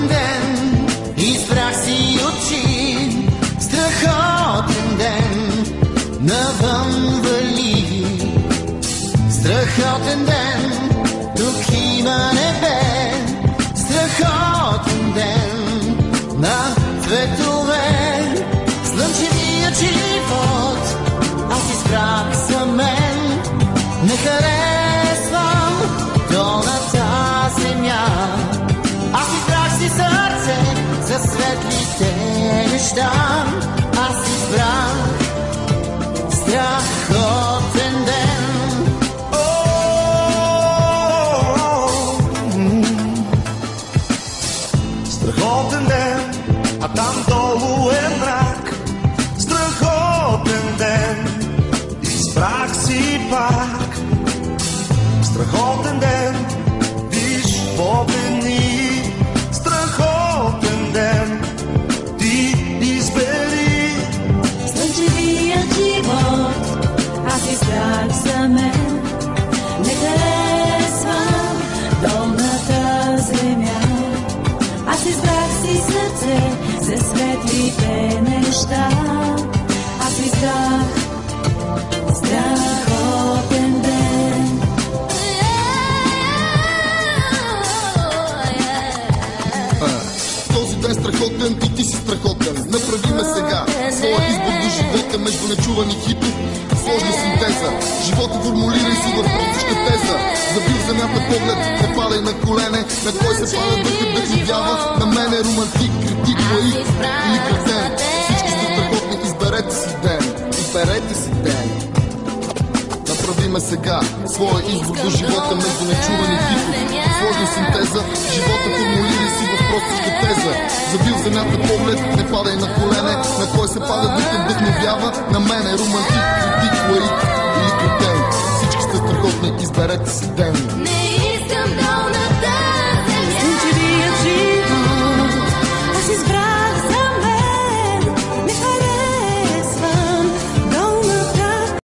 Страхотен ден, избрах си очи. Страхотен ден, навън вали. Страхотен ден, тук има небе. Страхотен ден на цветове. Слънчевия живот аз избрах за мен. Не харесвам долната земя. Аз избрах си сърце за светлите неща. Аз избрах страхотен ден. Страхотен ден, а там долу е мрак. Страхотен ден, избрах си пак. Страхотен ден, виж попени. Страхотен ден, ти избери. Слънчевият живот аз избрах за мен. Не харесвам долната земя. Аз избрах си сърце за светлите неща. Аз избрах страхотен ден. Този ден страхотен и ти си страхотен. Направи ме сега своя избор до живота между нечувани хити. Сложна синтеза, живота формулирай си в простичка теза. Забил земята поглед, не падай на колене. На кой се пада да те вдъхновява? На мен е романтик, критик, лаик или кретен. Всички сте страхотни, изберете си ден. Изберете си ден. Направи ме сега своя избор до живота между нечувани хити. Сложна синтеза, живота формулирай си в простичка теза. Забил земята поглед, не падай на колене. На кой се пада да те вдъхновява? На мен е романтик, критик, лаик или кретен. Всички сте страхотни, изберете си ден.